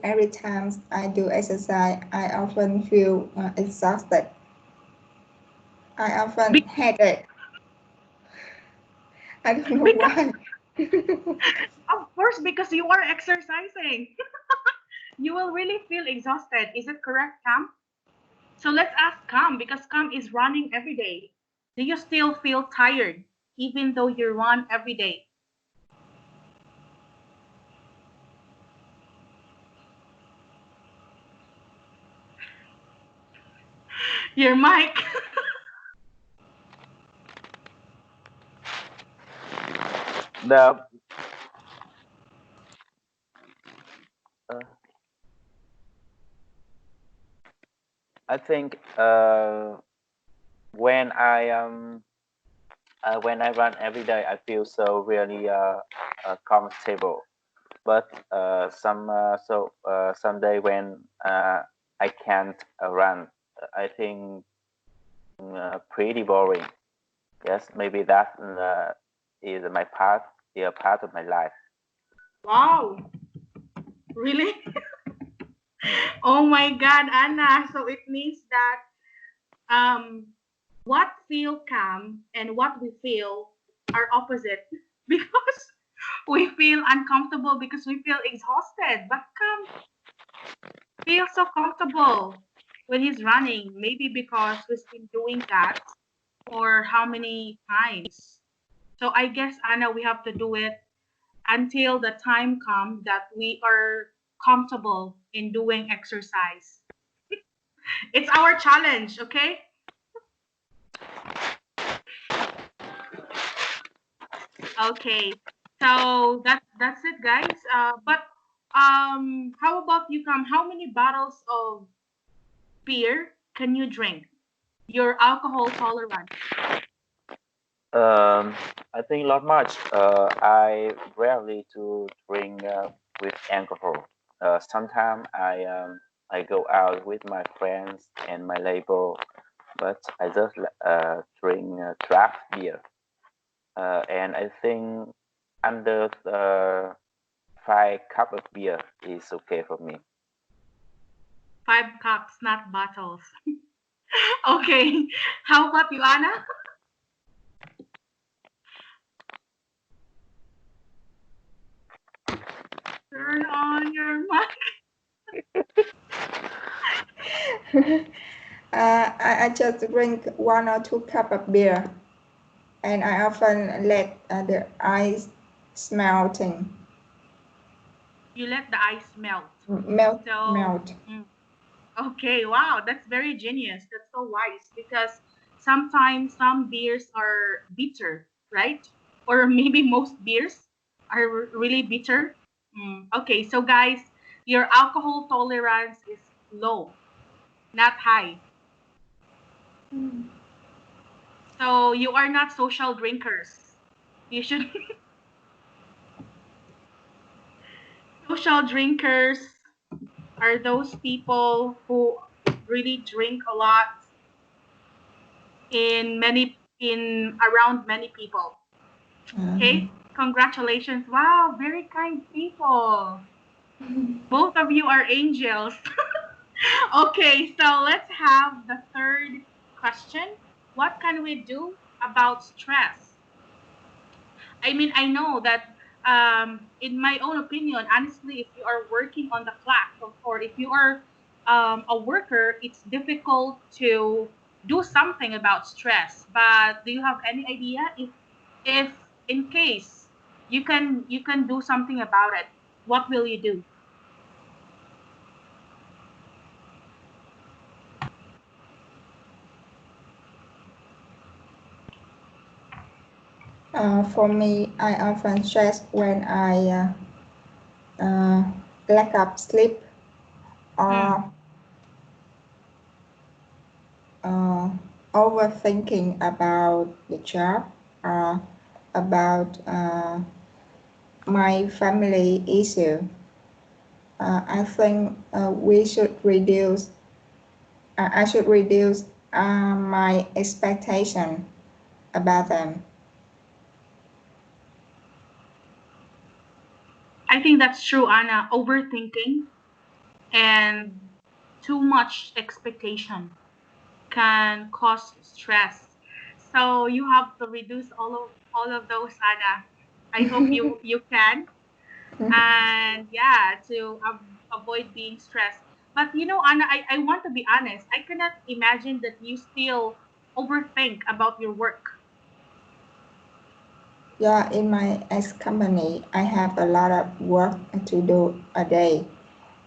every time I do exercise, I often feel exhausted. I often Be- headache. I don't know because why. of course, because you are exercising, you will really feel exhausted. Is it correct, Cam? So let's ask Cam because Cam is running every day. Do you still feel tired even though you run every day? Your mic. The uh, I think when I run every day, I feel so really comfortable. But someday when I can't run, I think pretty boring. Yes, maybe that is my part, is a part of my life. Wow, really? Mm. Oh my God, Anna. So it means that um, what feel calm and what we feel are opposite because we feel uncomfortable because we feel exhausted. But calm feels so comfortable when he's running. Maybe because he's been doing that for how many times. So I guess Anna, we have to do it until the time comes that we are comfortable in doing exercise. It's our challenge, okay? Okay. So that's it, guys. But how about you, Cam? How many bottles of beer can you drink? Your alcohol tolerance. Um, I think not much. I rarely to drink with alcohol. Sometimes I go out with my friends and my neighbor, but I just drink draft beer. And I think under 5 cup of beer is okay for me. 5 cups, not bottles. Okay. How about you, Anna? Turn on your mic. I just drink 1 or 2 cup of beer, and I often let the ice melting You let the ice melt. So, melt. mm, okay, wow, that's very genius. That's so wise because sometimes some beers are bitter, right? Or maybe most beers are really bitter. Okay, so guys, your alcohol tolerance is low, not high. So you are not social drinkers. You should social drinkers are those people who really drink a lot in around many people. Um, Okay? Congratulations. Wow, very kind people. Both of you are angels. Okay, so let's have the third question. What can we do about stress? I mean, I know that in my own opinion, honestly, if you are working on the clock or if you are a worker, it's difficult to do something about stress. But do you have any idea if in case you can do something about it, what will you do? for me, I often stress when I lack of sleep Hmm. or uh, overthinking about the job or about my family issue. I think we should reduce. I should reduce my expectation about them. I think that's true, Anna. Overthinking. and too much expectation can cause stress. So you have to reduce all of those, Anna. I hope you can, and yeah, to avoid being stressed. But Anna, I want to be honest. I cannot imagine that you still overthink about your work. Yeah, in my ex company, I have a lot of work to do a day,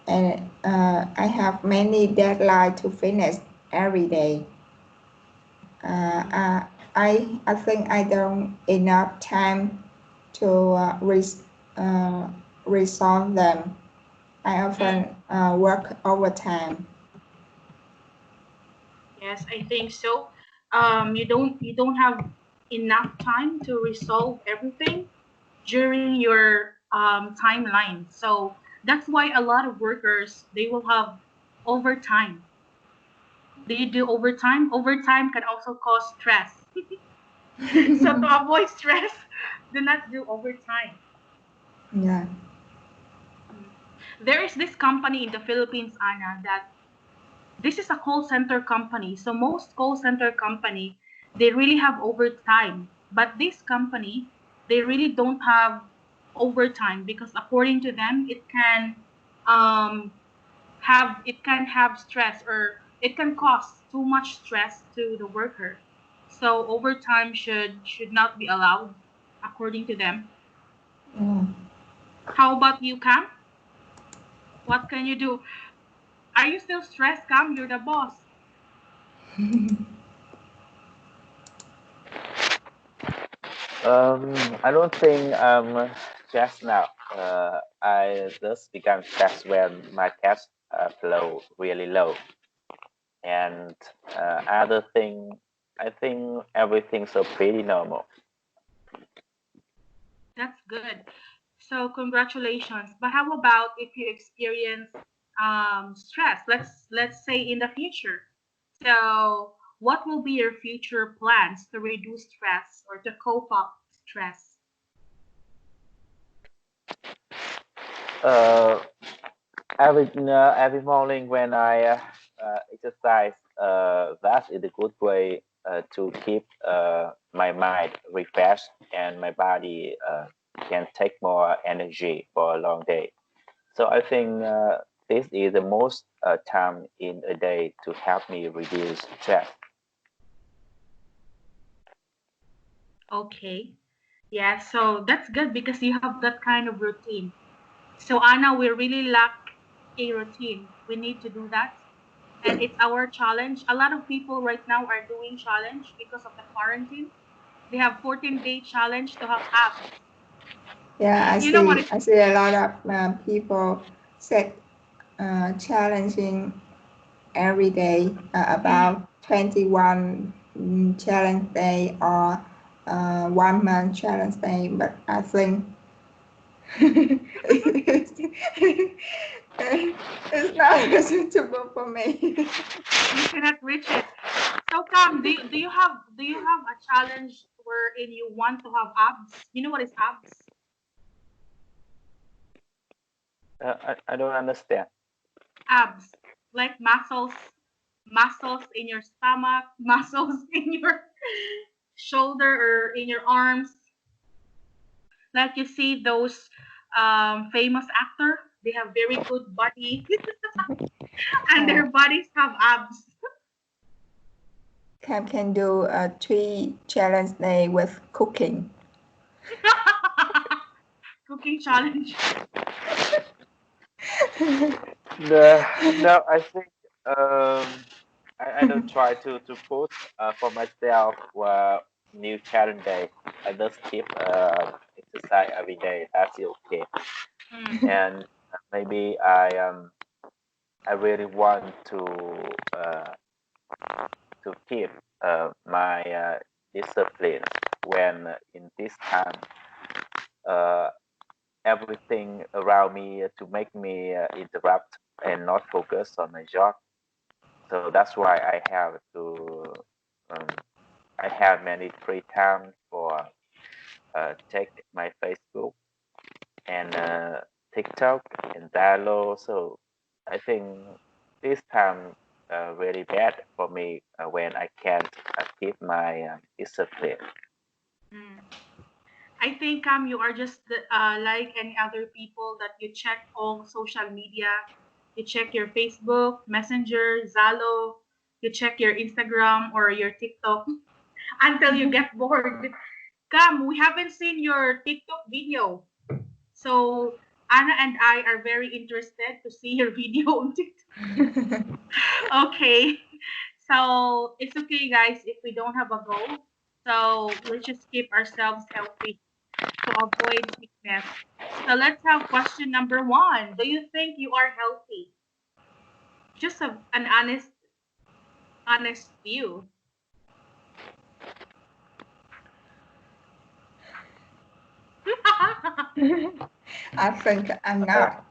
and I have many deadlines to finish every day. Uh, Mm. uh, I think I don't enough time to uh, resolve them. I Mm. often work overtime. Yes, I think so. You don't have enough time to resolve everything during your timeline. So that's why a lot of workers they will have overtime. Do you do overtime? Overtime can also cause stress. So to avoid stress, do not do overtime. Yeah. Mm. There is this company in the Philippines, Anna, that this is a call center company. So most call center company, they really have overtime. But this company, they really don't have overtime because according to them, um it can have stress, or it can cause too much stress to the worker. So overtime should not be allowed according to them. Yeah. How about you, Cam? What can you do? Are you still stressed, Cam? You're the boss. I don't think just now. I just become stressed when my cash flow really low, and other thing, I think everything's so pretty normal. That's good. So congratulations. But how about if you experience stress? Let's say in the future. So what will be your future plans to reduce stress or to cope up stress? Uh, every morning when I exercise, that is a good way to keep my mind refreshed and my body can take more energy for a long day. So I think this is the most time in a day to help me reduce stress. Okay. Yeah, so that's good because you have that kind of routine. So Anna, we really lack a routine. We need to do that. And it's our challenge. A lot of people right now are doing challenge because of the quarantine. They have 14-day challenge to have abs. Yeah, I You know what see. is I see a lot of people set challenging every day mm, about 21 challenge day or 1 month challenge day, but I think it's not suitable for me. you cannot reach it. So Cam, do you have a challenge wherein you want to have abs? You know what is abs? I don't understand. Abs. Like muscles in your stomach, muscles in your shoulder or in your arms. Like you see those famous actor, they have very good body and Uh, their bodies have abs. can do a 3 challenge day with cooking. Cooking challenge. No, no, I think I don't try to put for myself new challenge day. I just keep exercise every day. That's okay. Mm, And maybe I really want to keep my discipline when in this time uh, everything around me to make me interrupt and not focus on my job. So that's why um, I have many free time for check my Facebook and TikTok and dialogue. So I think this time really bad for me when I can't keep my discipline. Mm. I think you are just like any other people that you check all social media. You check your Facebook, Messenger, Zalo. You check your Instagram or your TikTok until you get bored. Cam, we haven't seen your TikTok video. So Anna and I are very interested to see your video on TikTok. Okay. So it's okay, guys, if we don't have a goal. So let's just keep ourselves healthy to avoid sickness. So let's have question number one. Do you think you are healthy? Just an honest view. I think I'm Uh, not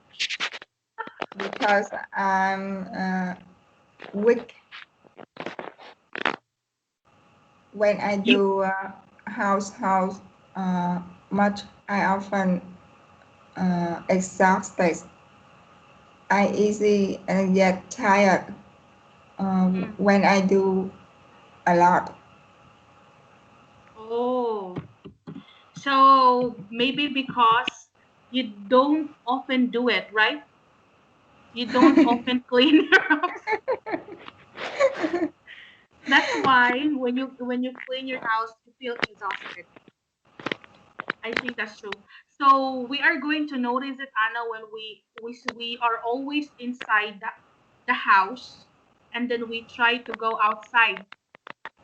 because I'm weak when I You do house uh, much. I often exhausted. I easily get tired mm. when I do a lot. Oh, so maybe because you don't often do it, right? You don't often clean your house. That's why when you clean your house, you feel exhausted. I think that's true. So we are going to notice it, Anna, when we are always inside the house, and then we try to go outside.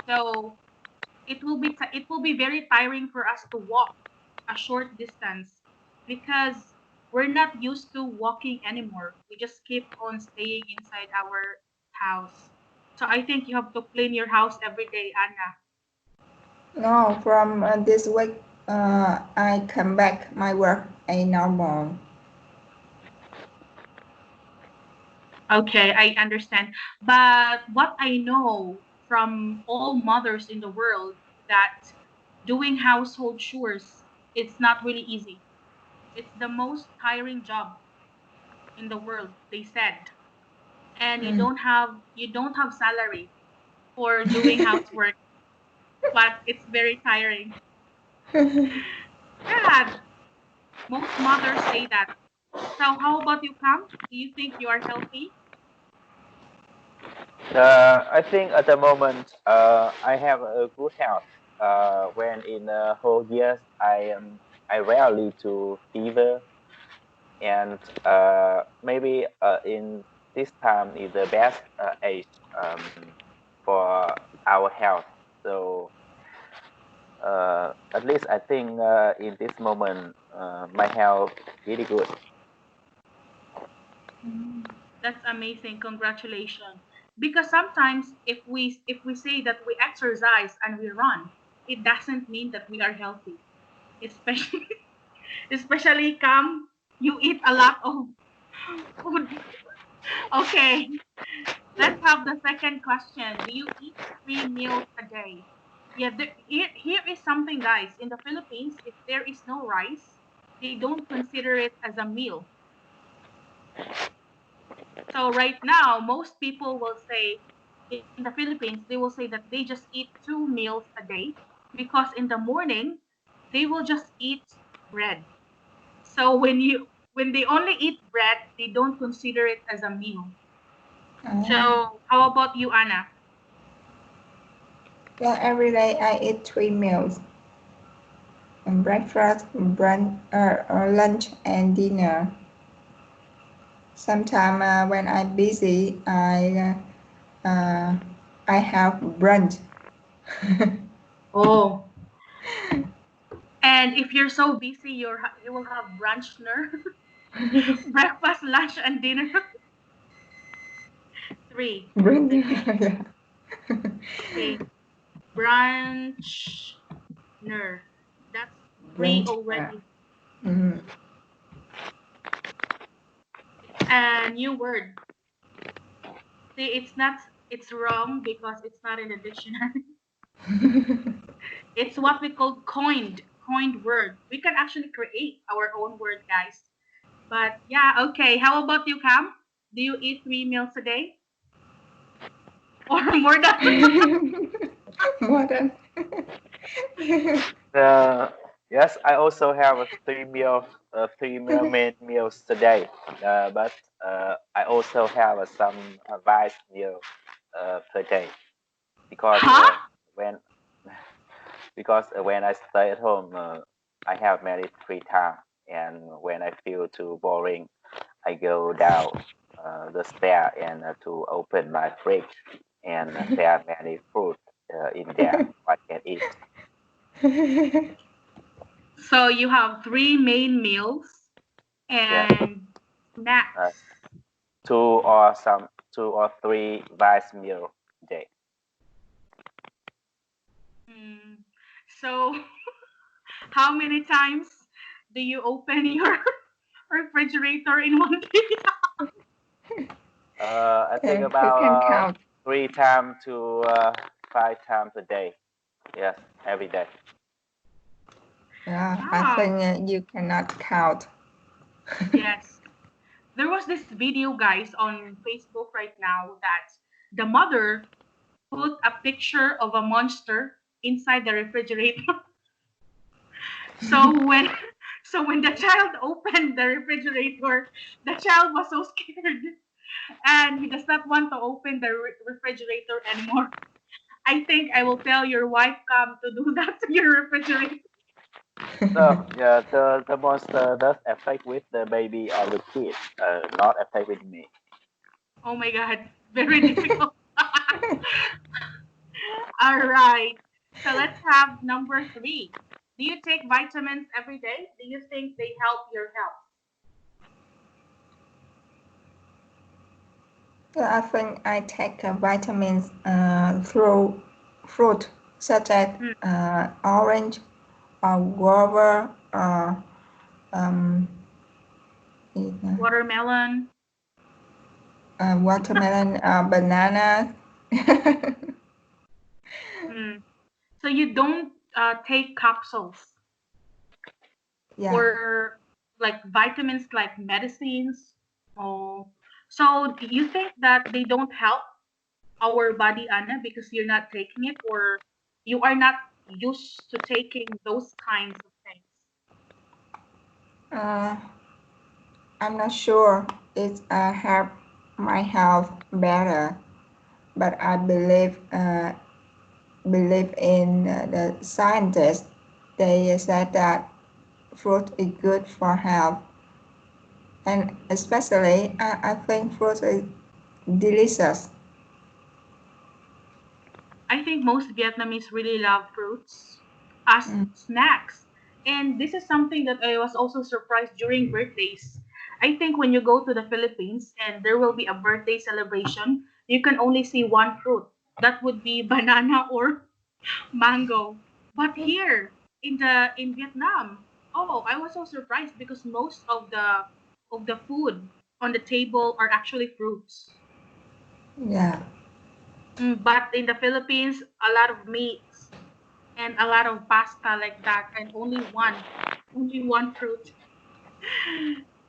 So it will be very tiring for us to walk a short distance because we're not used to walking anymore. We just keep on staying inside our house. So I think you have to clean your house every day, Anna. No, from this week, I come back my work a normal. Okay, I understand. But what I know from all mothers in the world that doing household chores, it's not really easy. It's the most tiring job in the world, they said. And Mm. you don't have salary for doing housework, but it's very tiring. Yeah, most mothers say that. So how about you, Cam? Do you think you are healthy? I think at the moment I have a good health. When in whole years I rarely to fever, and maybe in this time is the best age for our health. So at least I think in this moment my health really good. Mm. That's amazing. Congratulations. Because sometimes if we say that we exercise and we run, it doesn't mean that we are healthy. Especially especially Cam, you eat a lot of food. Okay. Let's have the second question. Do you eat 3 meals a day? Yeah, here is something, guys. In the Philippines, if there is no rice, they don't consider it as a meal. So right now, most people will say in the Philippines, they will say that they just eat 2 meals a day because in the morning they will just eat bread. So when they only eat bread, they don't consider it as a meal. Oh. So how about you, Anna? Yeah, every day I eat 3 meals: breakfast, brunch, lunch, and dinner. Sometimes when I'm busy, I have brunch. Oh, and if you're so busy, you will have brunch, breakfast, lunch, and dinner. Three. Brunch, Okay. yeah. Okay. Brunch. That's three Brunch. already. Mm. And new word. See, it's wrong because it's not in the dictionary. It's what we call coined word. We can actually create our own word, guys. But yeah, okay. How about you, Cam? Do you eat 3 meals a day? Or more than? More than. Uh, yes, I also have a three meal main meals today. But I also have some vice meal per day because Huh? when when I stay at home, I have many free time, and when I feel too boring, I go down the stair and to open my fridge, and there are many fruit in there I can eat. So you have 3 main meals Yeah, and uh, snacks. two or three vice meal a day. Mm. So how many times do you open your refrigerator in one day? I think Who about can count? 3 times to 5 times a day. Yes, every day. Yeah, I Wow. think you cannot count. Yes. There was this video, guys, on Facebook right now that the mother put a picture of a monster inside the refrigerator. So when so when the child opened the refrigerator, the child was so scared and he does not want to open the refrigerator anymore. I think I will tell your wife come to do that to your refrigerator. So yeah, the monster does affect with the baby or the kid, not affect with me. Oh my god, very difficult. All right. So let's have number 3. Do you take vitamins every day? Do you think they help your health? Yeah, I think I take vitamins through fruit such as Hmm. orange or guava or um, Watermelon. watermelon, banana. Hmm. So you don't take capsules Yeah. or like vitamins like medicines. Oh, so you think that they don't help our body, Anna, because you're not taking it, or you are not used to taking those kinds of things? Uh, I'm not sure it help my health better, but I believe in the scientists. They said that fruit is good for health, and especially I think fruit is delicious. I think most Vietnamese really love fruits as Mm. snacks. And this is something that I was also surprised during birthdays. I think when you go to the Philippines and there will be a birthday celebration, you can only see one fruit. That would be banana or mango. But here in Vietnam, oh, I was so surprised because most of the food on the table are actually fruits. Yeah. But in the Philippines, a lot of meats and a lot of pasta like that, and only one fruit.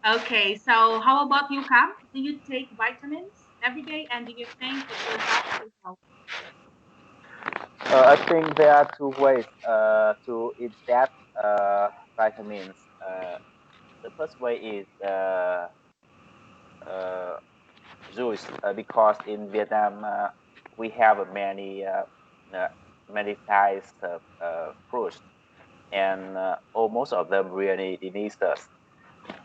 Okay, so how about you, Cam? Do you take vitamins every day, and do you think it will help your health? I think there are two ways to ingest vitamins. The first way is uh, juice, because in Vietnam we have uh, many types of fruits, and almost of them really delicious.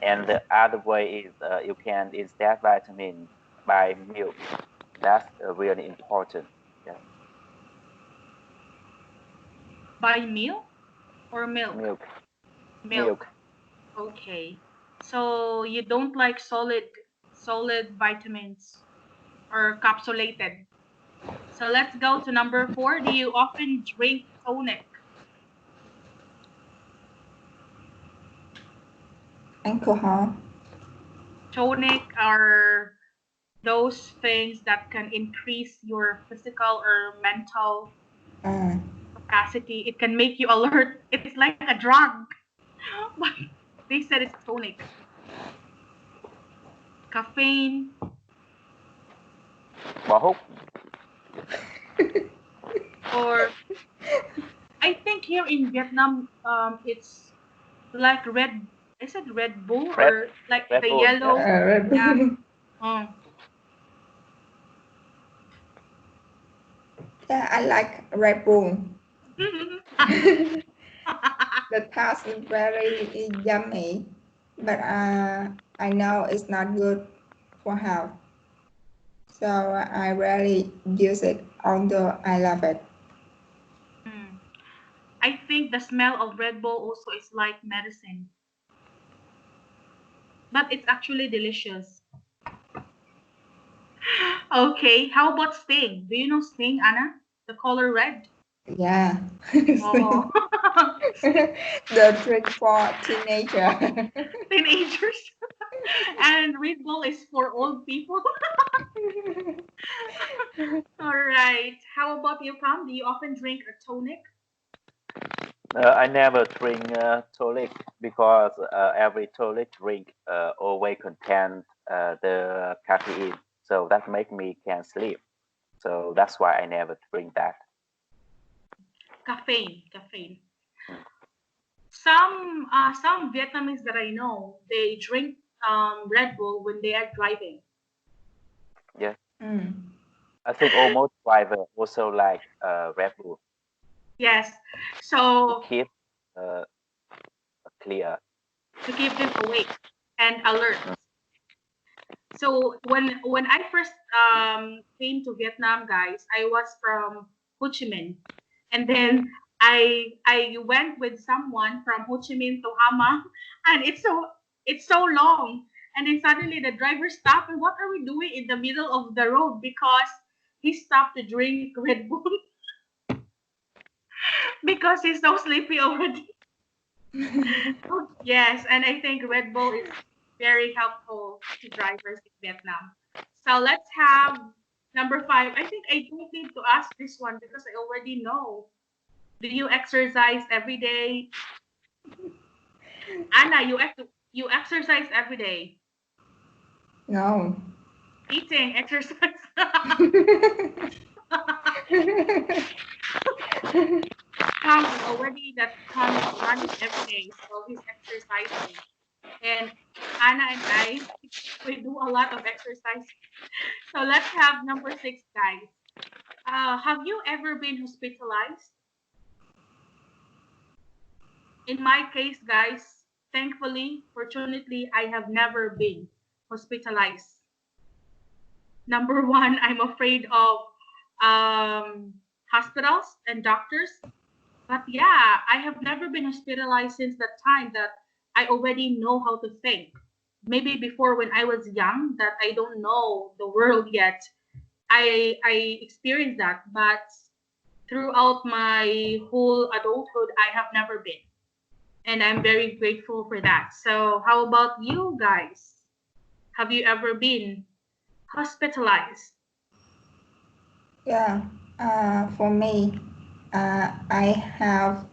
And the other way is you can ingest vitamin by milk. That's really important. Yes, By meal or milk? milk, milk. Milk. Okay. So you don't like solid vitamins or capsulated. So let's go to number 4. Do you often drink tonic? Alcohol. Tonic are those things that can increase your physical or mental Uh, capacity. It can make you alert. It's like a drug, but they said it's tonic. Caffeine. Bò húc. Or I think here in Vietnam, it's like red. Is it Red Bull Red or like Red the Bull. Yes. yellow? Red Yeah. Bull. Oh. Yeah, I like Red Bull. The taste is very yummy, but I know it's not good for health. So I rarely use it, although I love it. Mm. I think the smell of Red Bull also is like medicine, but it's actually delicious. Okay, how about Sting? Do you know Sting, Anna? The color red? Yeah. Oh, The trick for teenager. teenagers. And Red Bull is for old people. All right. How about you, Pam? Do you often drink a tonic? I never drink tonic because every tonic drink always contain the caffeine, so that make me can't sleep. So that's why I never drink that. Caffeine, caffeine. Mm. Some Vietnamese that I know, they drink Red Bull when they are driving. Yeah, Mm. I think almost driver also like Red Bull Yes. to So keep uh, clear. to keep them awake and alert. Mm. So when I first came to Vietnam, guys, I was from Ho Chi Minh, and then I went with someone from Ho Chi Minh to Hama, and it's so long, and then suddenly the driver stopped, and what are we doing in the middle of the road? Because he stopped to drink Red Bull because he's so sleepy already. Yes, and I think Red Bull is very helpful to drivers in Vietnam. So let's have number five. I think I don't need to ask this one because I already know. Do you exercise every day? Anna, you exercise every day. No. Eating, exercise. Tom is already that Tom is running every day, so he's exercising. And Anna and I, we do a lot of exercise. So let's have number six, guys. Have you ever been hospitalized? In my case, guys, thankfully, fortunately, I have never been hospitalized. Number one, I'm afraid of hospitals and doctors. But yeah, I have never been hospitalized since that time that I already know how to think. Maybe before when I was young, that I don't know the world yet. I experienced that, but throughout my whole adulthood, I have never been. And I'm very grateful for that. So, how about you guys? Have you ever been hospitalized? Yeah. For me, I have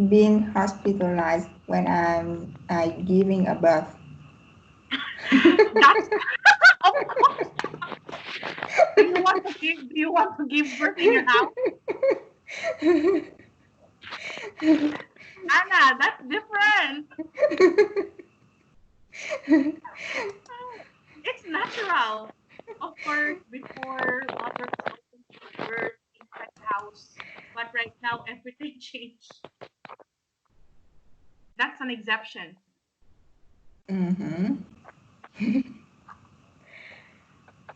been hospitalized when I giving a birth. That's of course. Do you want to give birth in your house? Anna, that's different. It's natural. Of course, before mother is also giving birth inside the house. But right now everything changed. That's an exception. Mm-hmm.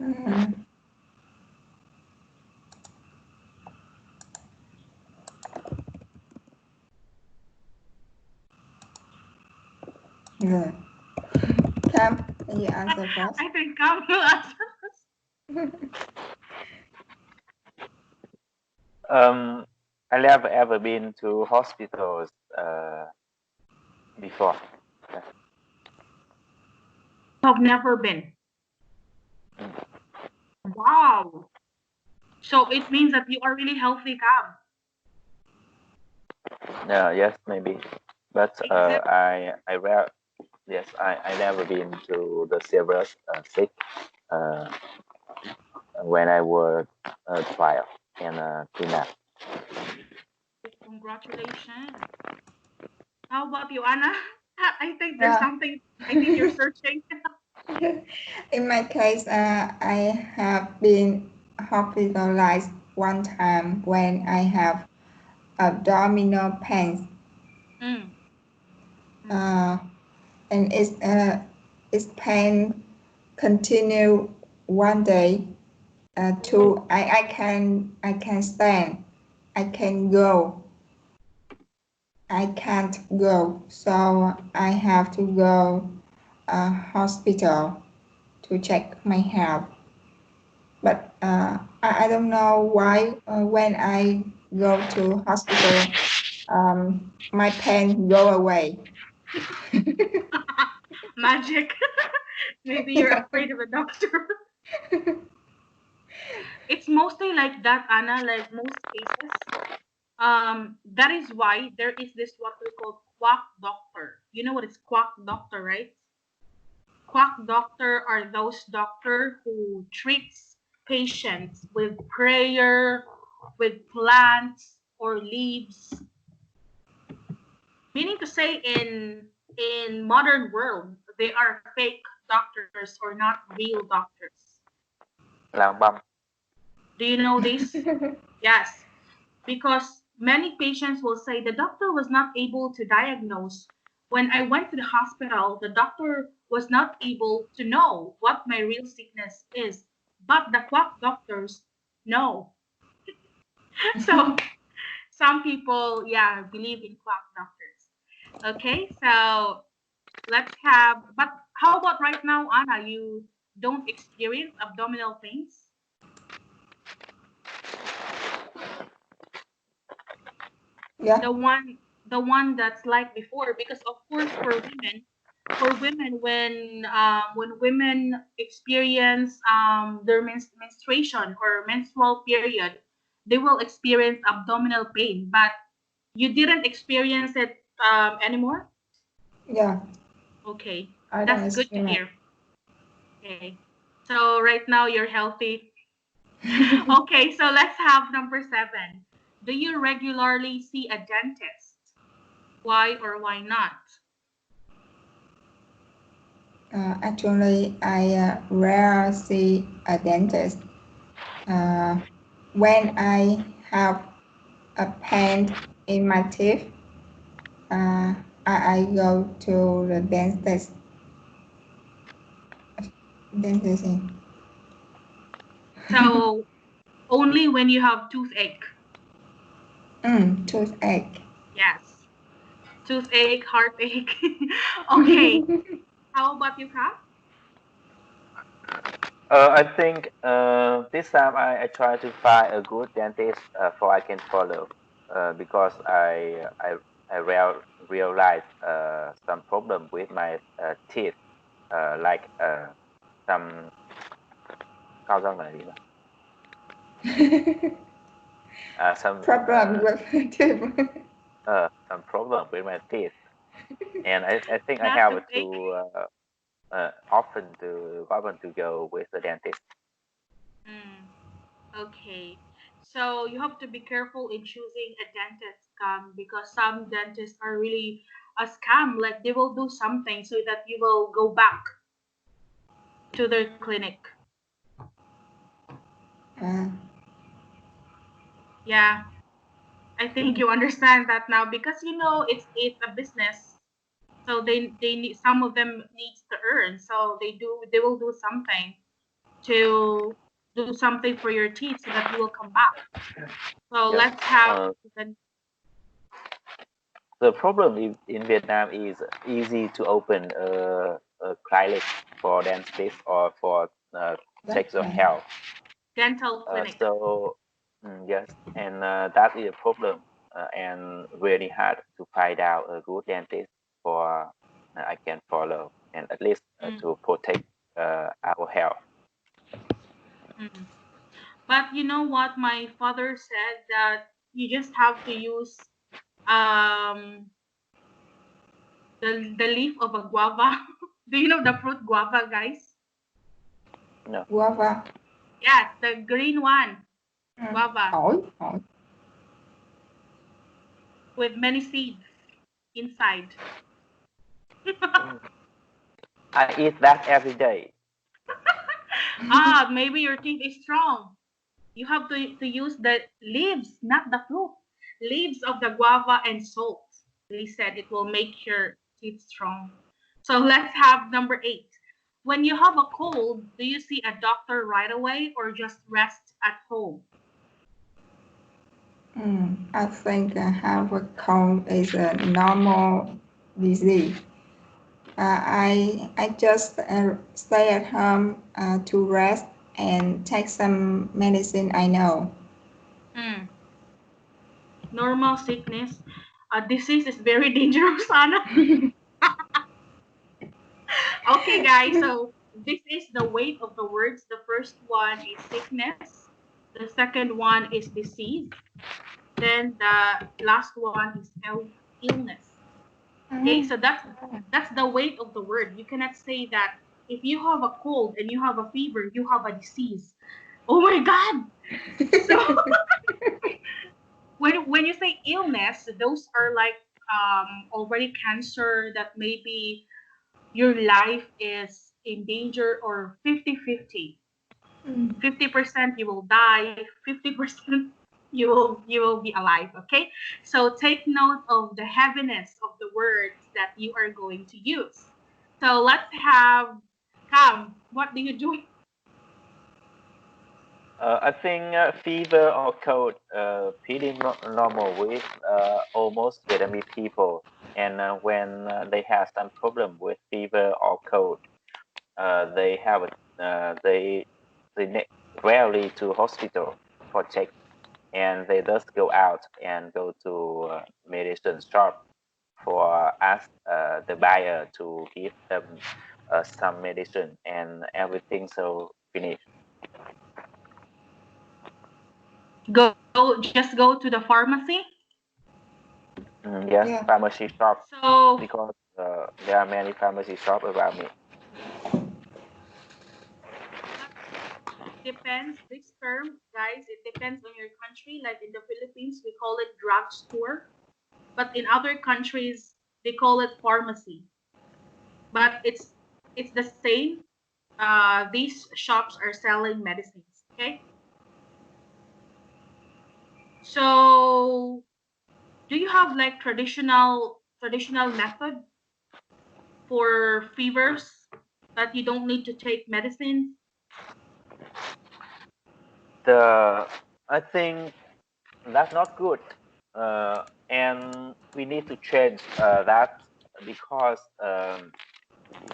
Uh, Good. Cam, can you answer first? I think Cam will answer first. I never ever been to hospitals before. I've never been. Wow. So it means that you are really healthy, Cam. Yes, maybe, but Except I rare yes I never been to the serious sick uh, when I was a trial in Pinat. Congratulations. How about you, Anna? I think there's Yeah. something. I think you're searching. In my case, I have been hospitalized one time when I have abdominal pains. Mm. Uh, and its pain continue one day. Two, I can stand. I can go. I can't go. So I have to go hospital to check my health. But I don't know why when I go to hospital, my pain go away. Magic. Maybe you're afraid of a doctor. It's mostly like that, Anna. Like most cases. That is why there is this what we call quack doctor. You know what is quack doctor, right? Quack doctor are those doctor who treats patients with prayer, with plants or leaves. Meaning to say, in modern world, they are fake doctors or not real doctors. Lang băm. Do you know this? Yes, because many patients will say the doctor was not able to diagnose. When I went to the hospital, the doctor was not able to know what my real sickness is, but the quack doctors know. So some people, yeah, believe in quack doctors. Okay, so let's have, but how about right now, Anna? You don't experience abdominal pains? Yeah, The one that's like before, because of course for women when women experience their menstruation or menstrual period, they will experience abdominal pain, but you didn't experience it anymore. yeah, Okay, I don't that's good to experience. hear. Okay, so right now you're healthy. Okay, so let's have number 7. Do you regularly see a dentist? Why or why not? Actually, I rarely see a dentist. Uh, when I have a pain in my teeth, uh, I go to the dentist. Dentist. So only when you have toothache. Toothache. Yes. Toothache, heartache. Okay. How about you, Kap? I think this time I try to find a good dentist for I can follow because I realize some problem with my teeth like some cao răng là gì đó? Some Problem with teeth. some problem with my teeth, and I think I Not have toothache. to often to go with the dentist. Mm, okay. So you have to be careful in choosing a dentist because some dentists are really a scam. Like they will do something so that you will go back to their clinic. Uh, Yeah, I think you understand that now because it's a business. So they need, some of them needs to earn. So they will do something to do something for your teeth so that you will come back. So Yes. let's have the The problem in Vietnam is easy to open a clinic for dentist or for check that's your right. health. dental clinic. So yes, and that is a problem and really hard to find out a good dentist for I can follow and at least Mm, to protect our health. mm. But you know what? My father said that you just have to use um the leaf of a guava. Do you know the fruit guava, guys? No. Guava. Yes, the green one, guava, Ổi, ổi. with many seeds inside. Mm. I eat that every day. Ah, maybe your teeth is strong. You have to use the leaves, not the fruit. Leaves of the guava and salt. They said it will make your teeth strong. So let's have number 8. When you have a cold, do you see a doctor right away or just rest at home? I think have a cold is a normal disease. I just stay at home to rest and take some medicine I know. Hmm. Normal sickness. A disease is very dangerous, Anna. Okay, guys, so this is the weight of the words. The first one is sickness. The second one is disease. Then the last one is illness. Okay, so that's the weight of the word. You cannot say that if you have a cold and you have a fever, you have a disease. Oh my God! So when you say illness, those are like already cancer that maybe your life is in danger or 50-50. 50% you will die, 50% you will be alive, okay? So take note of the heaviness of the words that you are going to use. So let's have Cam, what do you do? I think fever or cold pretty normal with almost Vietnamese people. And when they have some problem with fever or cold, they have they rarely to hospital for check, and they just go out and go to medicine shop for ask the buyer to give them some medicine and everything so finish. Just go to the pharmacy. Yes, Yeah. pharmacy shop So because there are many pharmacy shop around me. but it depends. This term, guys, it depends on your country. Like in the Philippines, we call it drugstore, but in other countries, they call it pharmacy. But it's the same. These shops are selling medicines. Okay, so do you have like traditional method for fevers that you don't need to take medicine? The I think that's not good, and we need to change that because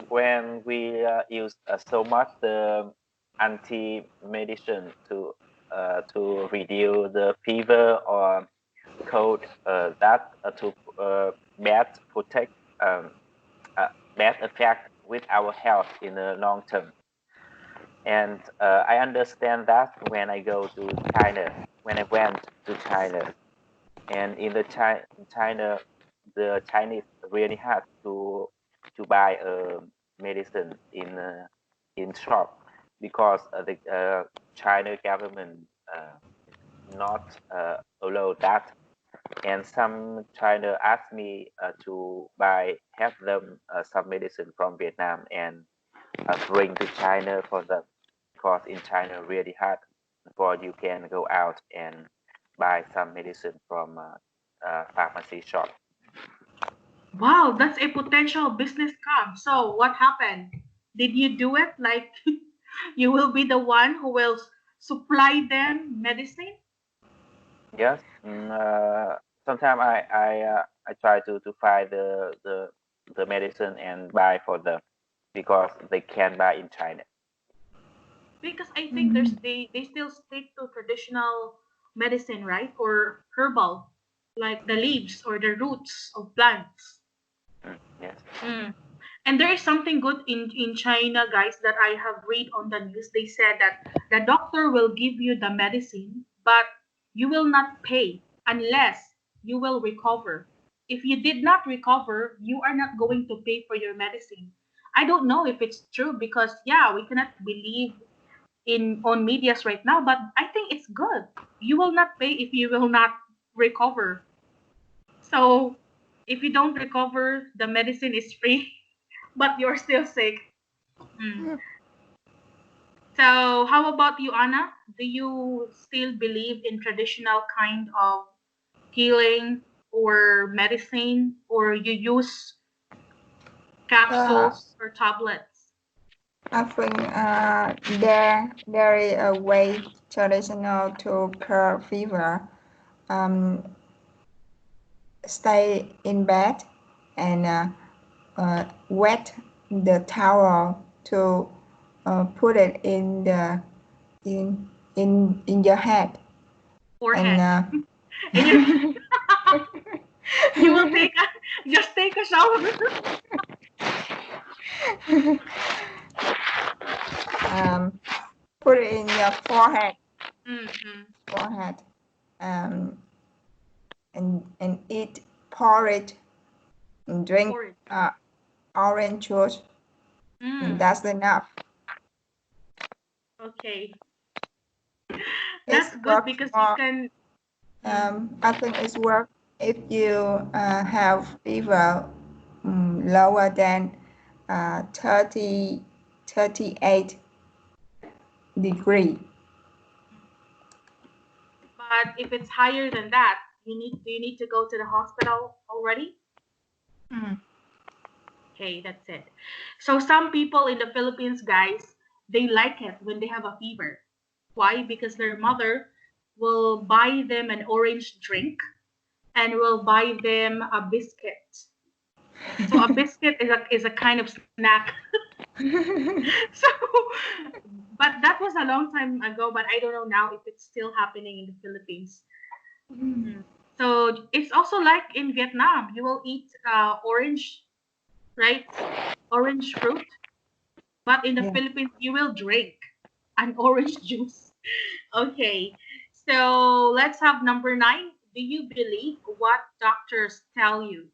when we use so much the anti medicine to reduce the fever or cold, that to bad protect um, bad effect with our health in the long term. And I understand that when I go to China, when I went to China, and in the China, the Chinese really had to buy medicine in shop because the China government uh, not allow that, and some China asked me to buy have them some medicine from Vietnam and bring to China for them because in China really hard for you can go out and buy some medicine from pharmacy shop. Wow, that's a potential business scam. So what happened? Did you do it? Like you will be the one who will supply them medicine? Yes, sometimes I try to find the medicine and buy for them because they can buy in China. Because I think they still stick to traditional medicine, right? Or herbal, like the leaves or the roots of plants. Yes. Mm. And there is something good in China, guys, that I have read on the news. They said that the doctor will give you the medicine, but you will not pay unless you will recover. If you did not recover, you are not going to pay for your medicine. I don't know if it's true because, yeah, we cannot believe in on medias right now, but I think it's good. You will not pay if you will not recover. So if you don't recover, the medicine is free, but you're still sick. Mm. So how about you, Anna? Do you still believe in traditional kind of healing or medicine, or you use Uh, capsules or tablets? I think there is a way traditional to cure fever. Um, Stay in bed and wet the towel to put it in your head and Forehead. In your you will take a just take a shower. um, put it in your forehead Mm-hmm. forehead um, and eat porridge and drink Porridge. orange juice, and Mm, that's enough. okay. It's That's good works because you more. can. Mm, I think it's work if you have fever lower than 30, 38 degree. but if it's higher than that, you need to go to the hospital already. Mm. Okay, that's it. So some people in the Philippines, guys, they like it when they have a fever. Why? Because their mother will buy them an orange drink and will buy them a biscuit. So a biscuit is a kind of snack. So, but that was a long time ago. But I don't know now if it's still happening in the Philippines. Mm. So it's also like in Vietnam. You will eat orange, right? Orange fruit. But in the Yeah. Philippines, you will drink an orange juice. Okay. So let's have number 9. Do you believe what doctors tell you?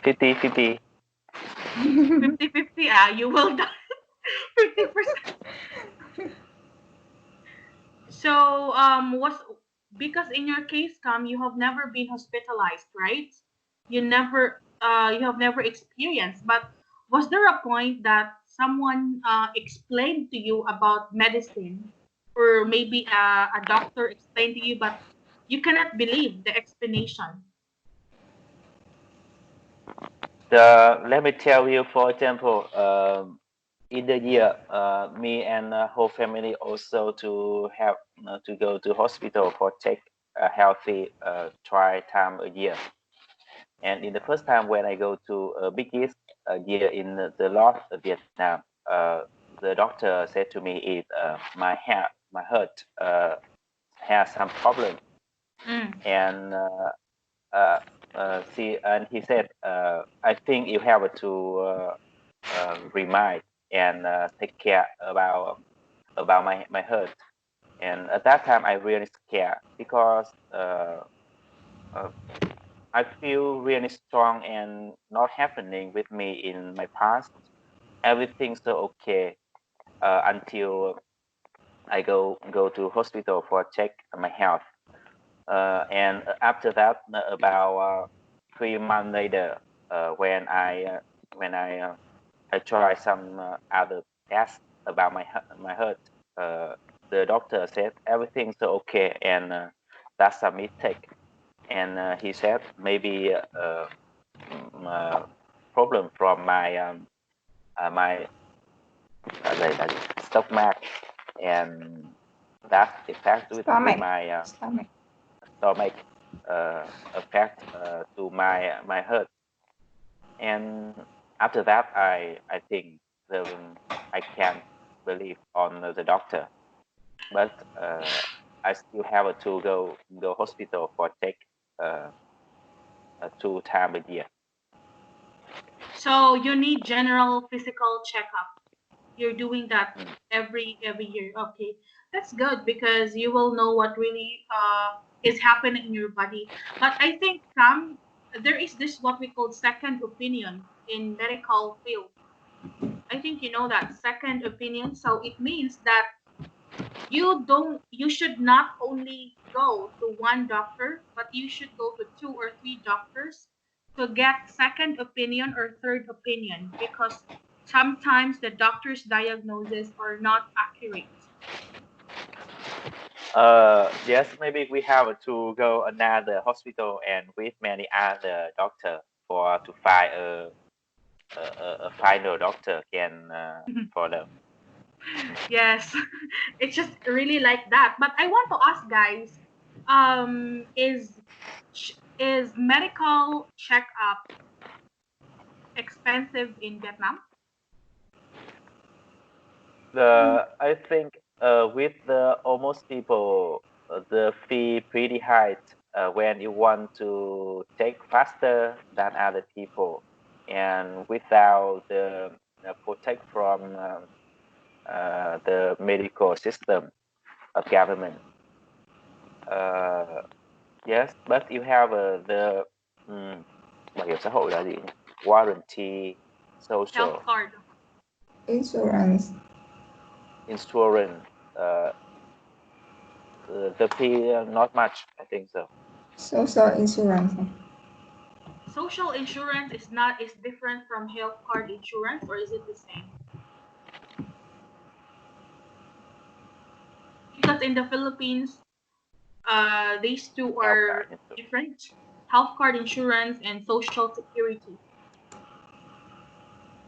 50-50. 50-50. You will die. 50%. So, was because in your case, Tom, you have never been hospitalized, right? You have never experienced. But was there a point that someone explained to you about medicine, or maybe a doctor explained to you, but you cannot believe the explanation? Let me tell you, for example, in the year, me and whole family also to have to go to hospital for take a healthy try time a year. And in the first time when I go to biggest year in the North of Vietnam, the doctor said to me, "If my heart has some problem," Mm. and and he said, "I think you have to remind and take care about my heart." And at that time, I really scared because uh, I feel really strong and not happening with me in my past. Everything's so okay until I go to hospital for check my health. And after that, about 3 months later, when I try some other tests about my heart, uh, the doctor said everything's okay and that's a mistake. And he said maybe problem from my like stomach, and that affect with Stomach. my Stomach. stomach affect to my heart. And after that, I think I can't believe on the doctor, but I still have to go hospital for take uh, 2 times a year. So you need general physical checkup. You're doing that Mm. every year. Okay, that's good because you will know what really is happening in your body. But I think there is this what we call second opinion in medical field. I think you know that second opinion. So it means that you should not only go to one doctor, but you should go to two or three doctors to get second opinion or third opinion because sometimes the doctor's diagnosis are not accurate. Yes, maybe we have to go another hospital and with many other doctor for to find a final doctor can for them. Yes, it's just really like that. But I want to ask guys, is medical checkup expensive in Vietnam? The I think with the almost people the fee pretty high when you want to take faster than other people and without the protect from the medical system of government. Uh, yes, but you have um, bảo hiểm xã hội là gì nhỉ? Warranty, social, Health card. Insurance. insurance. The fee not much, I think so. Social insurance. Social insurance is different from health card insurance, or is it the same? Because in the Philippines, these two Health card. are different. Health card insurance and social security.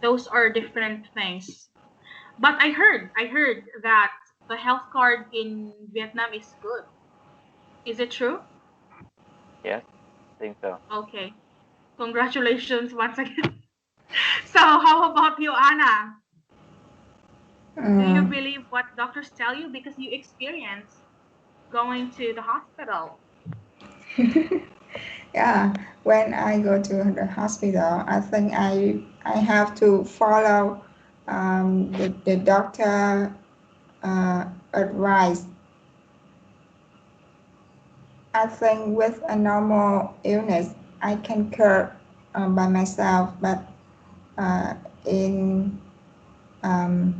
Those are different things. But I heard that the health card in Vietnam is good. Is it true? Yes, I think so. Okay. Congratulations once again. So how about you, Anna? Do you Uh, believe what doctors tell you because you experience going to the hospital? yeah, when I go to the hospital, I think I have to follow the doctor advice. I think with a normal illness, I can cure by myself, but uh, in um,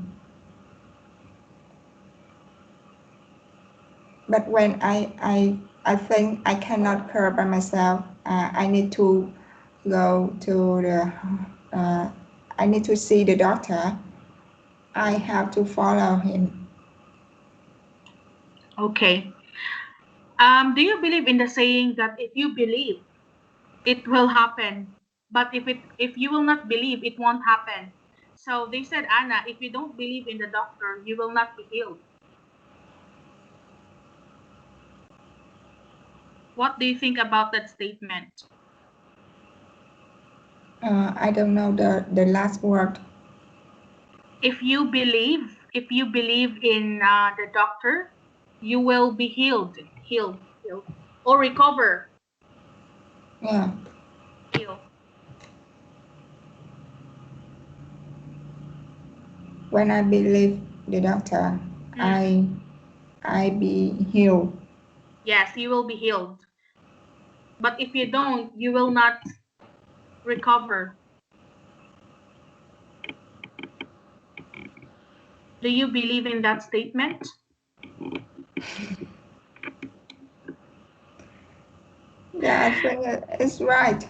but when I think I cannot cure by myself, I need to go to the I need to see the doctor. I have to follow him. Okay. Do you believe in the saying that if you believe, it will happen, but if you will not believe, it won't happen? So they said, Anna, if you don't believe in the doctor, you will not be healed. What do you think about that statement? I don't know the last word. If you believe in the doctor, you will be healed, or recover, Yeah, heal. when I believe the doctor, Mm. I I be healed. Yes, you will be healed. But if you don't, you will not recover. Do you believe in that statement? Yeah, I think it's right.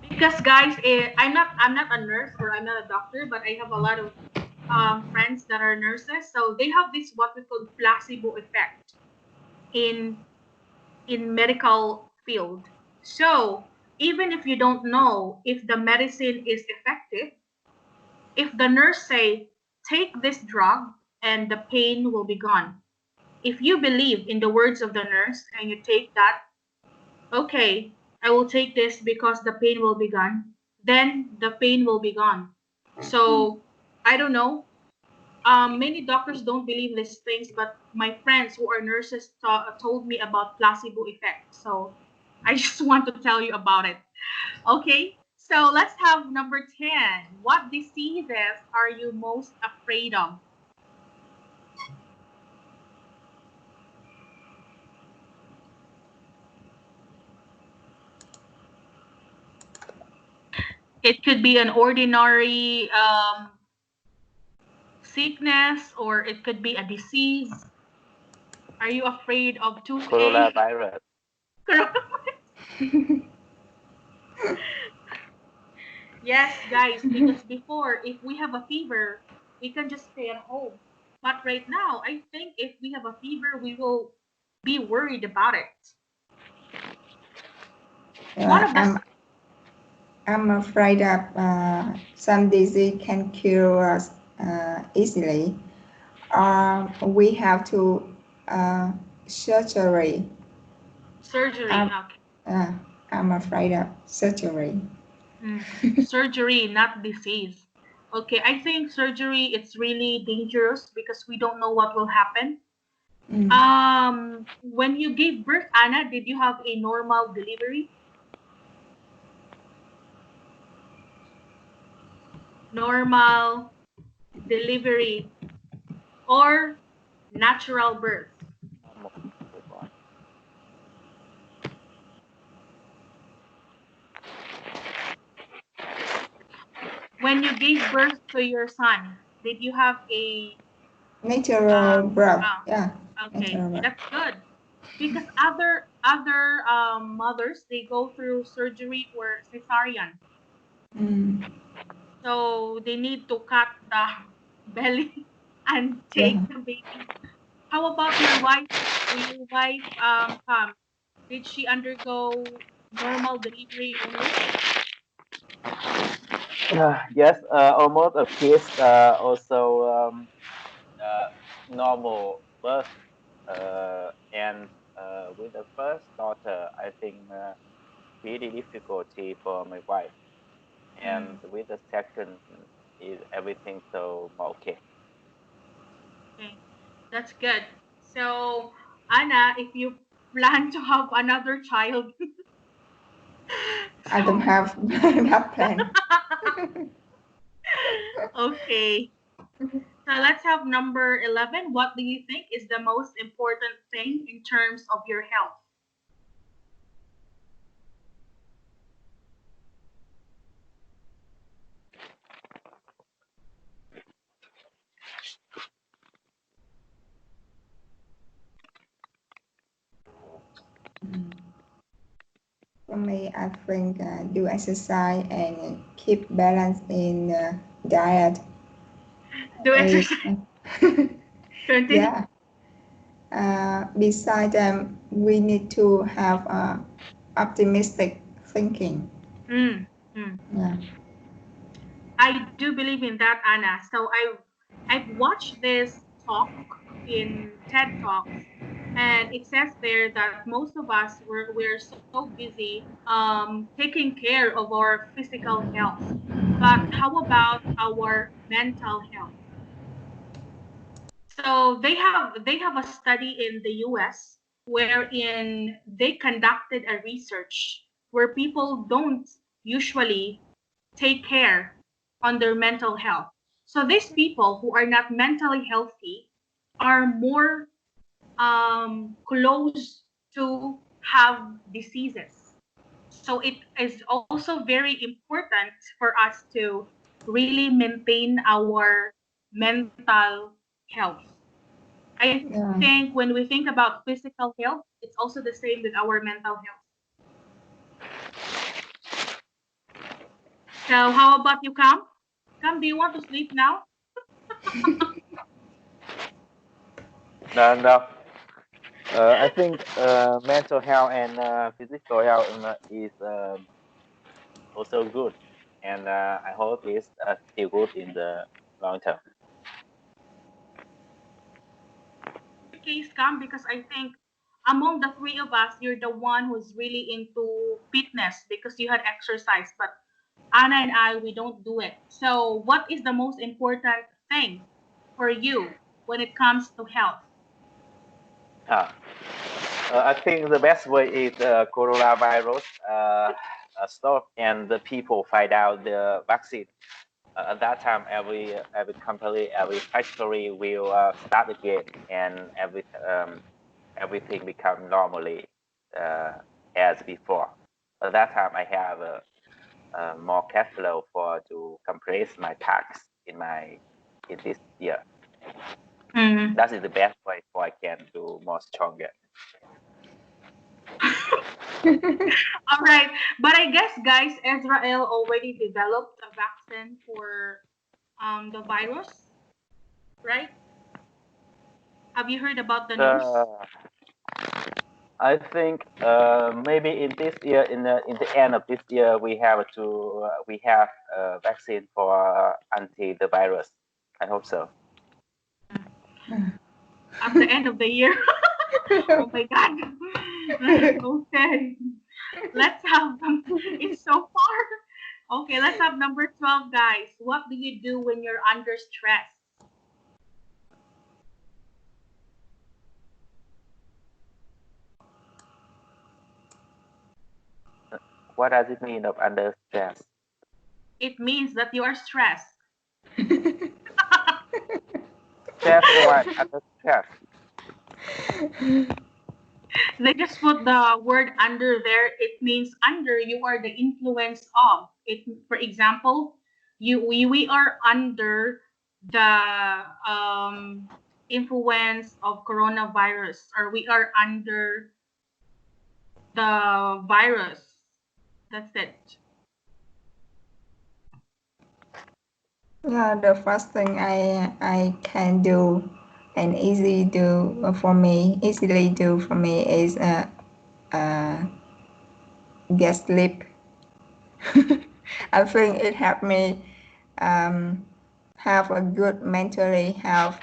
Because guys, I'm not a nurse or I'm not a doctor, but I have a lot of friends that are nurses. So they have this what we call placebo effect in medical field. So even if you don't know if the medicine is effective, if the nurse say take this drug and the pain will be gone. If you believe in the words of the nurse and you take that, okay, I will take this because the pain will be gone, then the pain will be gone. So I don't know. Many doctors don't believe these things, but my friends who are nurses told me about placebo effect. So I just want to tell you about it. Okay, so let's have number 10. What diseases are you most afraid of? It could be an ordinary sickness, or it could be a disease. Are you afraid of toothache? Coronavirus. Yes, guys, because before, if we have a fever, we can just stay at home. But right now, I think if we have a fever, we will be worried about it. One Yeah, of the I'm afraid that some disease can cure us easily. We have to uh, surgery. surgery, I'm, okay. uh, I'm afraid of surgery. Surgery, not disease. Okay, I think surgery it's really dangerous because we don't know what will happen. Mm. When you gave birth, Anna, did you have a normal delivery? Normal delivery or natural birth? Normal newborn. When you gave birth to your son, did you have a Natural birth, oh, yeah, okay, natural birth. that's good. Because other mothers they go through surgery or cesarean. Mm. So they need to cut the belly and Yeah. take the baby. How about your wife? Your wife come. Did she undergo normal delivery only? Yes, almost a kids also normal birth. And with the first daughter, I think really difficulty for my wife. And Mm, with the second, is everything so okay. okay, that's good. So Anna, if you plan to have another child, I don't so have that plan. okay. So let's have number 11. What do you think is the most important thing in terms of your health? Mm. For me, I think do exercise and keep balance in diet. Do Is, exercise. Continue. yeah. Besides we need to have optimistic thinking. Mm, mm. Yeah. I do believe in that, Anna. So I've watched this talk in TED Talks, and it says there that most of us we're so busy taking care of our physical health, but how about our mental health? So they have a study in the US wherein they conducted a research where people don't usually take care on their mental health. So these people who are not mentally healthy are more close to have diseases. So it is also very important for us to really maintain our mental health. I Yeah. think when we think about physical health, it's also the same with our mental health. So how about you, Cam? Cam, do you want to sleep now? No, I think mental health and physical health is also good, and I hope it's still good in the long term. In your case, Cam, because I think among the three of us, you're the one who's really into fitness because you had exercise, but Anna and I, we don't do it. So what is the most important thing for you when it comes to health? Ah, I think the best way is coronavirus stop and the people find out the vaccine. At that time, every company, every factory will start again, and everything become normally uh, as before. At that time, I have more cash flow for to compress my tax in this year. Mm. That is the best way for I can do more stronger. All right. But I guess, guys, Israel already developed a vaccine for the virus, right? Have you heard about the news? Uh, I think maybe in this year, in the end of this year, we have a vaccine for anti the virus. I hope so. At the end of the year. Oh my God. Okay. Let's have it's so far. Okay, let's have number 12, guys. What do you do when you're under stress? What does it mean of under stress? It means that you are stressed. Stress or under stress? They just put the word under there. It means under you are the influence of it. For example, we are under the influence of coronavirus, or we are under the virus. That's it. Yeah, the first thing I can do and easily do for me is uh, get sleep. I think it helped me um, have a good mentally health,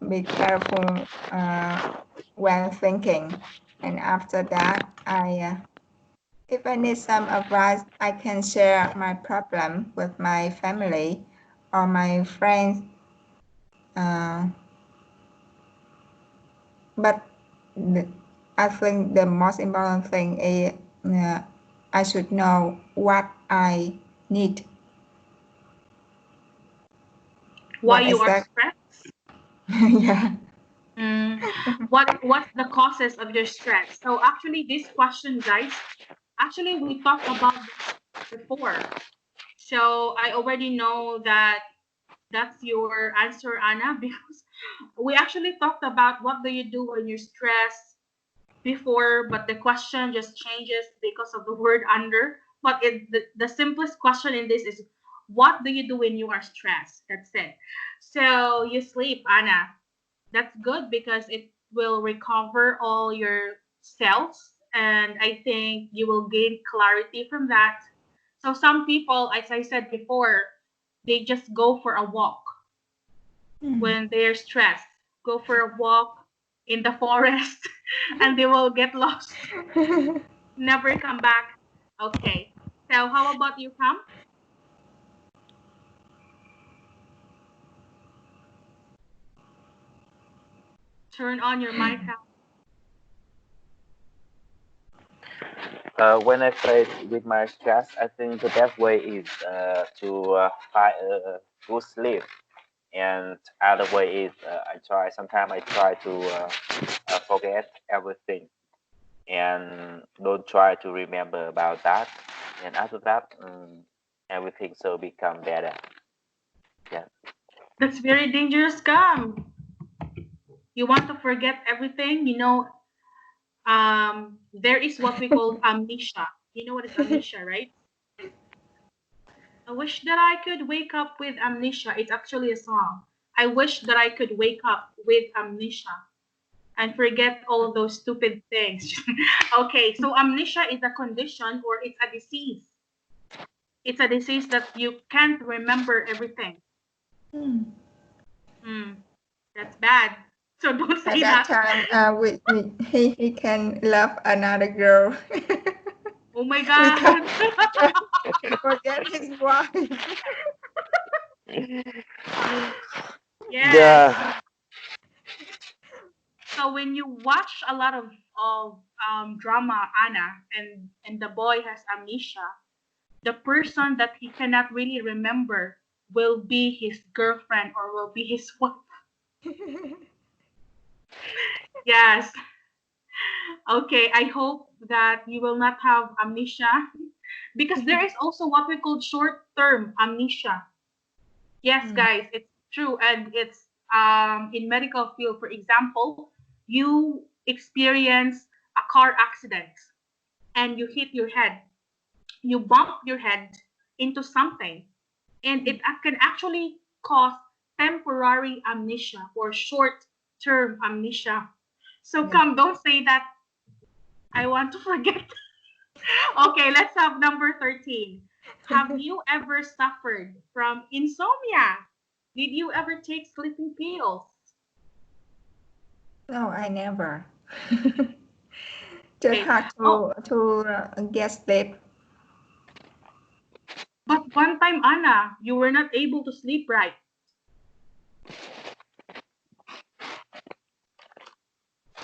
be careful when thinking, and after that, if I need some advice, I can share my problem with my family or my friends. Uh, but the, I think the most important thing is I should know what I need, Why what you are exact. stressed? Yeah. Mm, what's the causes of your stress? So actually, this question, guys, actually we talked about this before. So I already know that that's your answer, Anna, because we actually talked about what do you do when you're stressed before, but the question just changes because of the word under. But the simplest question in this is, what do you do when you are stressed? That's it. So you sleep, Anna. That's good because it will recover all your cells, and I think you will gain clarity from that. So some people, as I said before, they just go for a walk when they're stressed. Go for a walk in the forest and they will get lost, never come back. Okay. So how about you, Pam? Turn on your mic. When I face with my stress, I think the best way is to find a good sleep, and other way is I try to forget everything and don't try to remember about that. And after that, everything so become better. Yeah. That's very dangerous, Cam. You want to forget everything, there is what we call amnesia. You know what is amnesia, right? I wish that I could wake up with amnesia. It's actually a song. I wish that I could wake up with amnesia and forget all of those stupid things. Okay, so amnesia is a condition or it's a disease. It's a disease that you can't remember everything. Hmm, that's bad. So don't At say that that. time, he can love another girl. Oh my We God. can forget his wife. Yes. Yeah. So when you watch a lot of drama, Anna, and the boy has amnesia, the person that he cannot really remember will be his girlfriend or will be his wife. Yes. Okay. I hope that you will not have amnesia. Because there is also what we call short-term amnesia. Yes, guys, it's true, and it's in medical field. For example, you experience a car accident and you hit your head, you bump your head into something, and it can actually cause temporary amnesia or short-term amnesia. So Yeah. come, don't say that I want to forget. Okay, let's have number 13. Have you ever suffered from insomnia? Did you ever take sleeping pills? No, I never. Too Okay. hard Oh, to get sleep. but one time, Anna, you were not able to sleep right.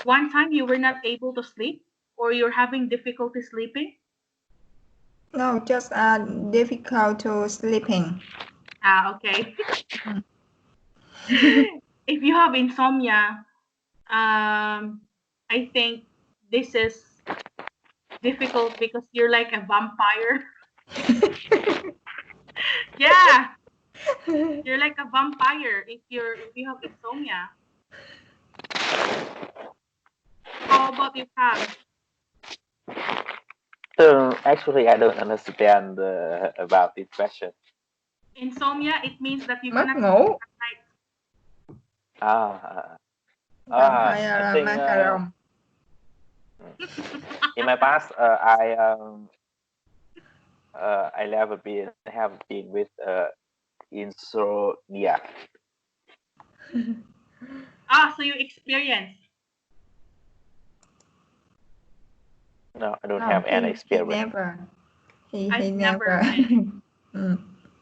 One time you were not able to sleep or you're having difficulty sleeping? No, just difficult to sleeping. Ah, okay. If you have insomnia, I think this is difficult because you're like a vampire. Yeah, you're like a vampire if you have insomnia. How about you, Cam? Actually, I don't understand about this question. Insomnia, it means that you Mất cannot ngủ. sleep at night. Ah, I Vampire think macaron. in my past, I never been have been with insomnia. Ah, so you experience. No, I don't No, have any he experience. never. He I've never. never. Mm.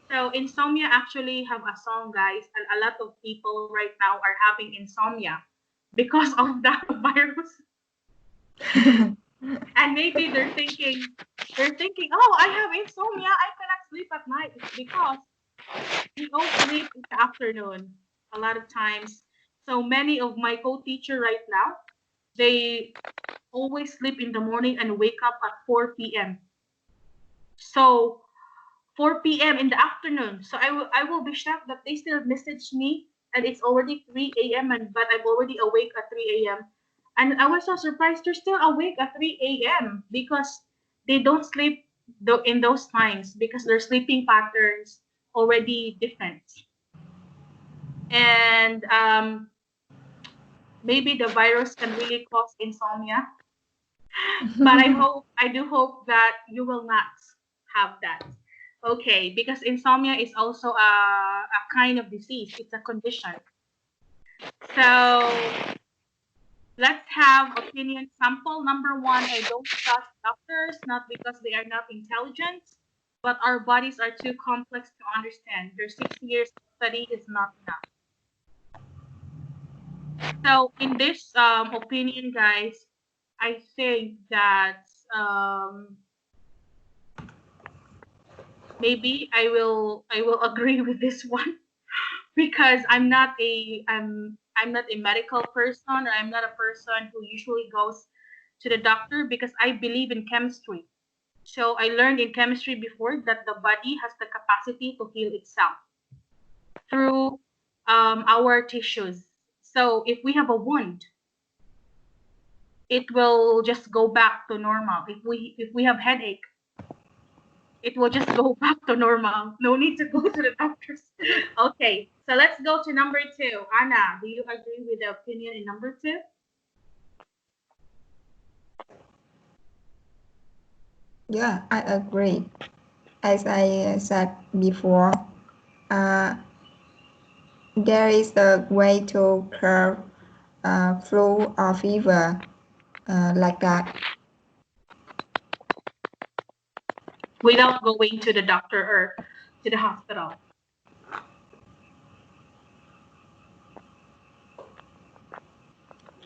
So insomnia actually have a song, guys, and a lot of people right now are having insomnia because of the virus. And maybe they're thinking, oh, I have insomnia, I cannot sleep at night. It's because we all sleep in the afternoon a lot of times. So many of my co-teacher right now, they always sleep in the morning and wake up at 4 p.m. So 4 p.m. in the afternoon. So I will be shocked that they still message me and it's already 3 a.m. and but I'm already awake at 3 a.m. And I was so surprised they're still awake at 3 a.m. because they don't sleep in those times because their sleeping patterns already different. And maybe the virus can really cause insomnia. But I do hope that you will not have that. Okay, because insomnia is also a kind of disease. It's a condition. So let's have opinion sample. Number one, I don't trust doctors, not because they are not intelligent, but our bodies are too complex to understand. Their 6 years of study is not enough. So in this opinion, guys, I think that um, maybe I will agree with this one because I'm not a medical person or I'm not a person who usually goes to the doctor because I believe in chemistry. So I learned in chemistry before that the body has the capacity to heal itself through our tissues. So if we have a wound, it will just go back to normal. If we have headache, it will just go back to normal. No need to go to the doctors. Okay, so let's go to number two. Anna, do you agree with the opinion in number two? Yeah, I agree. As I said before, uh, there is a way to curb flu or fever like that. Without going to the doctor or to the hospital.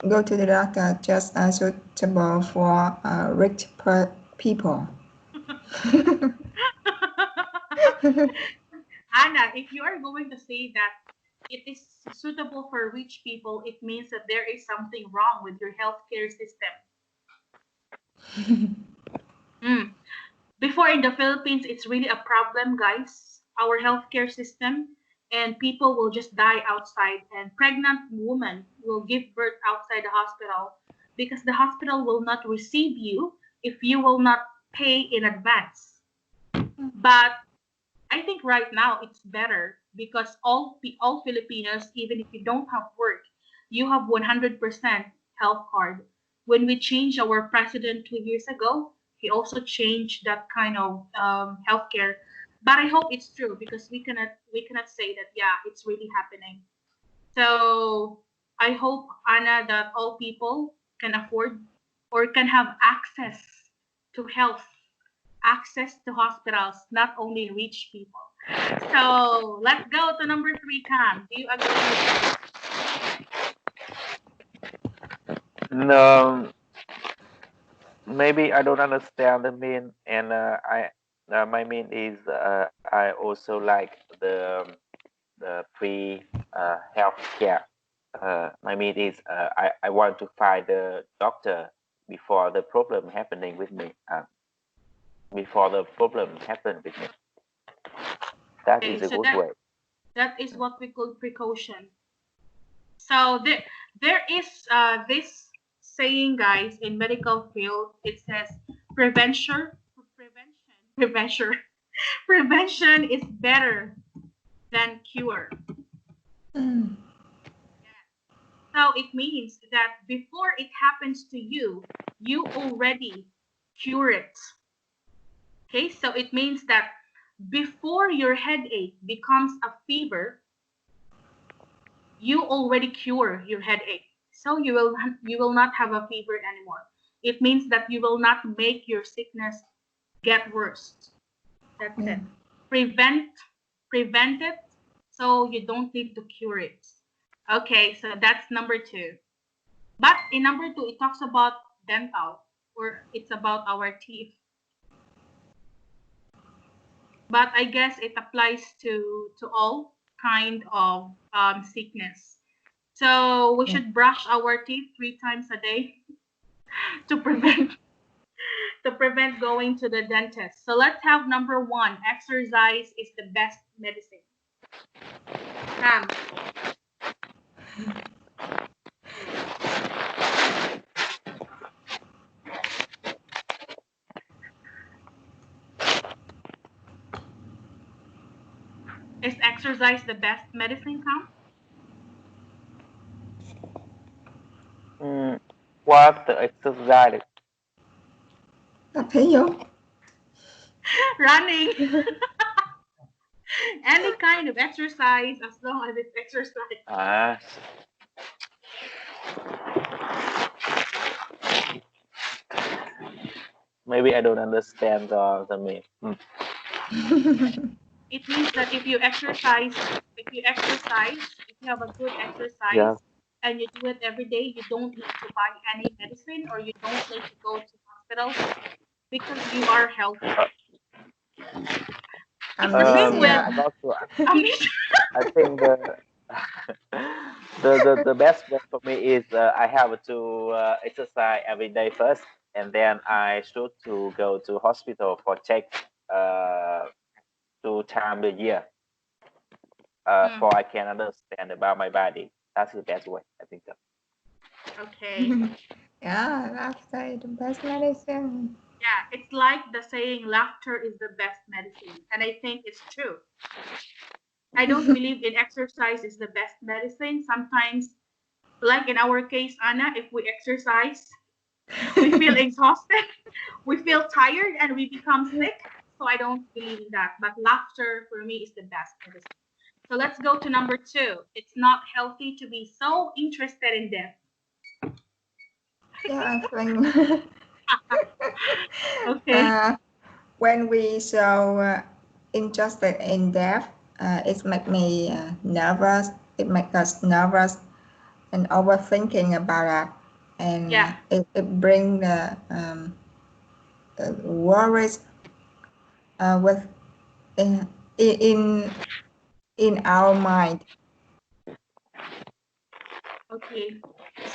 Go to the doctor just suitable for rich people. Anna, if you are going to say that it is suitable for rich people, it means that there is something wrong with your healthcare system. Mm. Before in the Philippines, it's really a problem, guys. Our healthcare system, and people will just die outside, and pregnant women will give birth outside the hospital because the hospital will not receive you if you will not pay in advance. But I think right now it's better because all Filipinos, even if you don't have work, you have 100% health card. When we changed our president 2 years ago, he also changed that kind of healthcare. But I hope it's true because we cannot say that yeah it's really happening. So I hope, Anna, that all people can afford or can have access to health, access to hospitals, not only rich people. So let's go to number three, Cam. Do you agree with me? No, maybe I don't understand the mean, and I my mean is I also like the free health care. My mean is I want to find the doctor before the problem happening with me. Before the problem happened with me. That Okay, is a so good that way. that is what we call precaution. So there is this saying, guys, in medical field. It says prevention, prevention is better than cure. Mm. So it means that before it happens to you, you already cure it. Okay, so it means that before your headache becomes a fever, you already cure your headache. So you will not have a fever anymore. It means that you will not make your sickness get worse. That's Yeah. it. Prevent prevent it so you don't need to cure it. Okay, so that's number two. But in number two, it talks about dental, or it's about our teeth. But I guess it applies to all kind of sickness. So we Yeah. should brush our teeth 3 times a day to prevent to prevent going to the dentist. So let's have number one. Exercise is the best medicine. Cam, is exercise the best medicine, Cam? Mm, what the exercise? Tập thể dục. Running, any kind of exercise as long as it's exercise. Ah, maybe I don't understand the mean. It means that if you have a good Yeah. exercise and you do it every day, you don't need to buy any medicine or you don't need to go to hospital because you are healthy. It's the same with Amnesia. I'm not sure. amnesia. I think the the best way for me is I have to exercise every day first, and then I should to go to hospital for check uh, 2 times a year. Mm, For I can understand about my body. That's the best way. I think so. okay. Yeah, laughter is the best medicine. Yeah, it's like the saying laughter is the best medicine. And I think it's true. I don't believe in exercise is the best medicine. Sometimes, like in our case, Anna, if we exercise, we feel exhausted, we feel tired, and we become sick. So I don't believe in that. But laughter for me is the best medicine. So let's go to number two. It's not healthy to be so interested in death. Yeah, I think Okay. uh, when we so interested in death, it make me nervous. It makes us nervous and overthinking about that, and Yeah. it bring the worries with in in in our mind. Okay.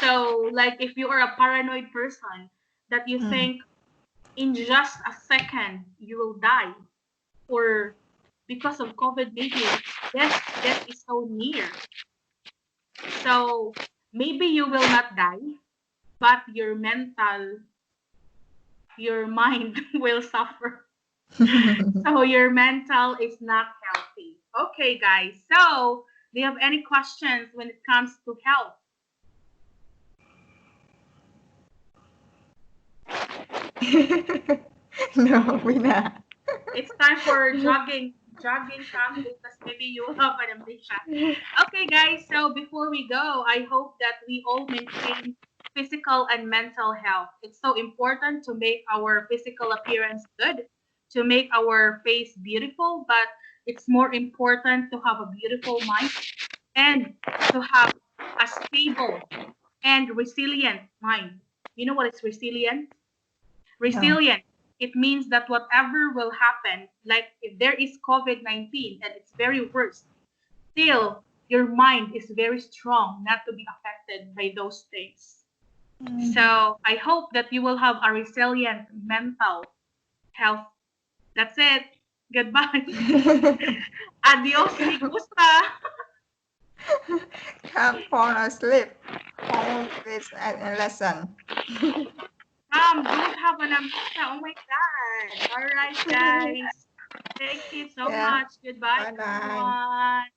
So, like, if you are a paranoid person, that you Mm. think in just a second you will die, or because of COVID-19, death is so near. So maybe you will not die, but your mind will suffer. So your mental is not healthy. Okay, guys. So do you have any questions when it comes to health? No, we're not. It's time for jogging shampoo because maybe you have an amnesia. Okay, guys. So before we go, I hope that we all maintain physical and mental health. It's so important to make our physical appearance good, to make our face beautiful, but it's more important to have a beautiful mind and to have a stable and resilient mind. You know what is resilient? No. Resilient, it means that whatever will happen, like if there is COVID-19 and it's very worse, still your mind is very strong not to be affected by those things. So I hope that you will have a resilient mental health. That's it. Goodbye. Adios, mi gusta. Come fall asleep. Follow this lesson. Don't have an amnesia. Oh my God. All right, guys. Thank you so Yeah. much. Goodbye, Bye bye. everyone.